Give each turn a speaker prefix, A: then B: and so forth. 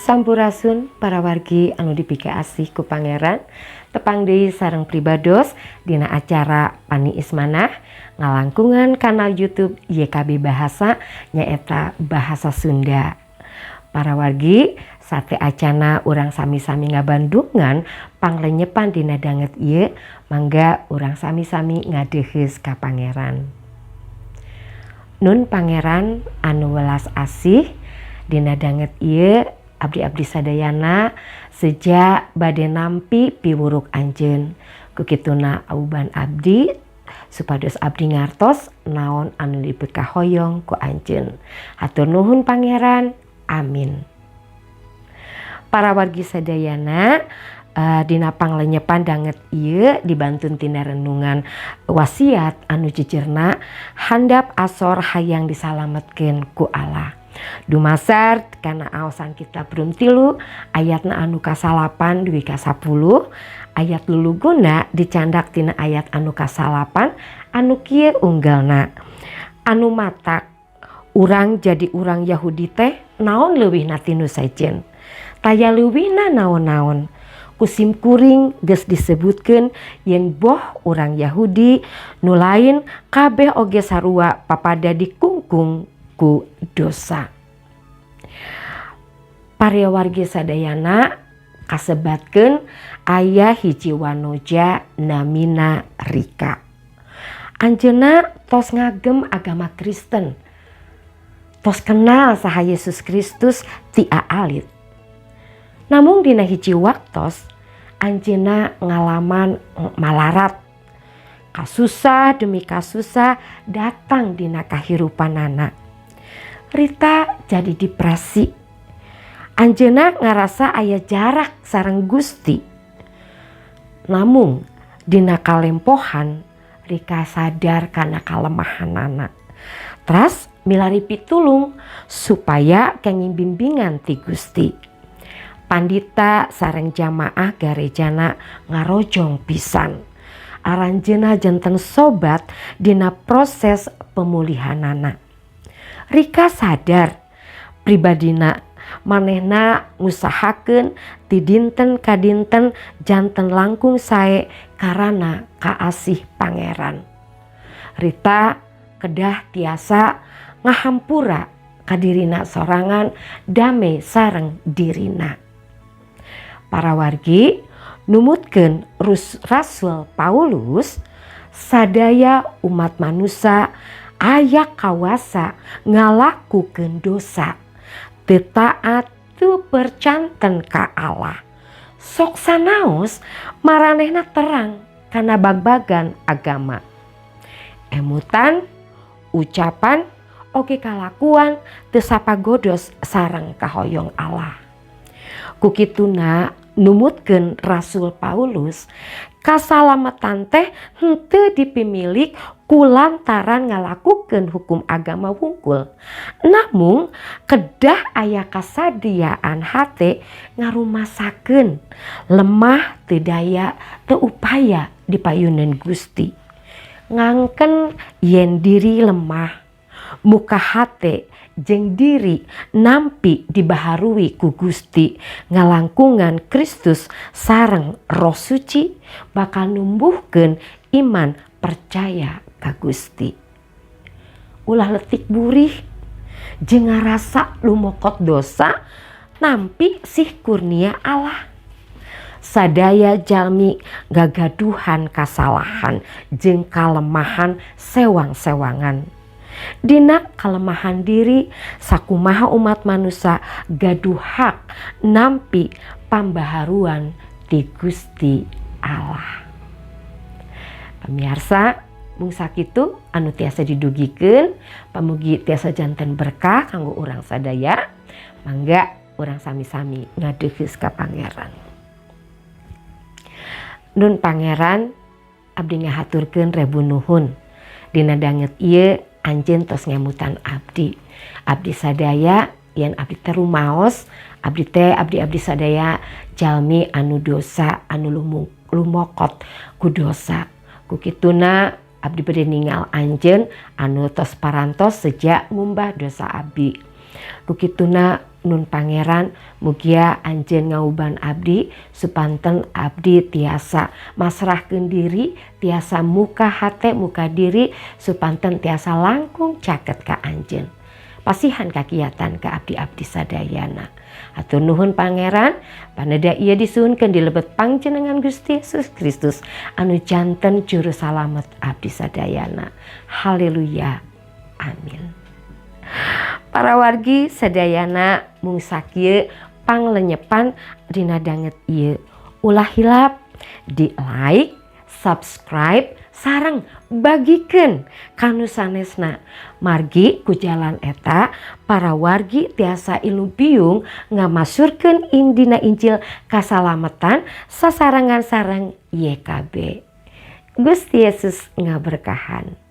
A: Sampurasun para wargi anu dipike asih ku Pangeran, tepang deui sareng pribados dina acara Pani Ismanah ngalangkungan kanal YouTube YKB Bahasa nyaeta Bahasa Sunda. Para wargi, sate acana urang sami-sami ngabandungan panglenyepan dina danget ieu, mangga urang sami-sami ngadeheus ka Pangeran. Nun Pangeran anu welas asih dina danget ieu abdi-abdi sadayana sejak bade nampi piwuruk anjeun. Kukituna auban abdi supados abdi ngartos naon anu dipikahoyong ku anjeun. Hatur nuhun Pangeran. Amin. Para wargi sadayana dina panglenyepan danget ieu dibantun tina renungan wasiat anu jejerna handap asor hayang disalametkeun ku Allah. Dumasar kana aosan kitab Rum 3 ayatna anu ka-8 duwi ka-10, ayat luluguna dicandak tina ayat anu ka-8 anu kieu unggalna. Anu matak urang jadi urang Yahudi teh naon leuwihna ti nu sejen? Taya leuwihna naon-naon. Kusim kuring geus disebutkeun yen boh urang Yahudi nu lain kabeh oge sarua papada dikungkung ku dosa. Para wargi sadayana kasebatkeun aya hiji wanoja namina Rika. Anjeunna tos ngagem agama Kristen. Tos kenal saha Yesus Kristus ti aalit. Namun dina hiji waktos anjeunna ngalaman malarat. Kasusah demi kasusah datang dina kahirupanana. Rita jadi depresi. Anjeunna ngarasa aya jarak sareng Gusti. Namun dina kalempohan Rika sadar kana kalemahanana. Teras milari pitulung supaya kenging bimbingan ti Gusti. Pandita sareng jamaah garejana ngarojong pisan. Aranjeunna janten sobat dina proses pemulihanana. Rika sadar pribadina manehna ngusahakeun ti dinten ka dinten janten langkung sae karana kaasih Pangeran. Rita kedah tiasa ngahampura ka dirina sorangan dame sareng dirina. Para wargi numutkeun Rasul Paulus sadaya umat manusia aya kawasa ngalakukeun dosa, teu taat, teu percanten ka Allah. Sok sanaos maranehna terang kana bagbagan agama. Emutan, ucapan, oge kalakuan teu sapagodos sareng kahoyong Allah. Kukituna numutkeun Rasul Paulus kasalametan teh henteu dipimilik kulantaran ngalakukeun hukum agama wungkul. Namun kedah aya kasadiaan hate ngarumasakeun lemah teu daya teu upaya dipayuneun Gusti. Ngangken yen diri lemah, muka hate jeung diri nampi dibaharui ku Gusti ngalangkungan Kristus sareng Roh Suci bakal numbuhkeun iman percaya ka Gusti. Ulah letik burih jeung ngarasa lumokot dosa nampi sih kurnia Allah. Sadaya jalmi gagaduhan kasalahan jeung kalemahan sewang-sewangan. Dina kalemahan diri sakumaha umat manusia gaduh hak nampi pambaharuan ti Gusti Allah. Pamirsa, mung sakitu anu tiasa didugikeun, pamugi tiasa janten berkah kanggo urang sadaya. Mangga urang sami-sami ngadeheus ka Pangeran. Nun Pangeran abdi ngahaturkeun rebu nuhun dina danget ieu anjeun tos ngemutan abdi. Abdi sadaya yen abdi teh rumaos, abdi sadaya jalmi anu dosa anu lumokot ku dosa. Kukituna abdi bade ningal anjeun anu tos parantos sejak ngumbah dosa abdi. Kukituna Nun pangeran mugia anjeun ngauban abdi supanten abdi tiasa masrahkeun diri, tiasa muka hate muka diri supanten tiasa langkung caket ka anjeun. Pasihan kakiatan ka abdi-abdi sadayana. Atur nuhun pangeran, paneda ieu disuhunkeun di lebet panjenengan Gusti Yesus Kristus anu janten juru salamet abdi sadayana. Haleluya. Amin. Para wargi sadayana mung sakieu panglenyepan dina danget ieu. Ulah hilap di like, subscribe sareng bagikeun kanu sanesna. Margi ku jalan eta para wargi tiasa ilu biung ngamasurkeun dina Injil kasalametan sasarengan sareng YKB. Gusti Yesus ngaberkahan.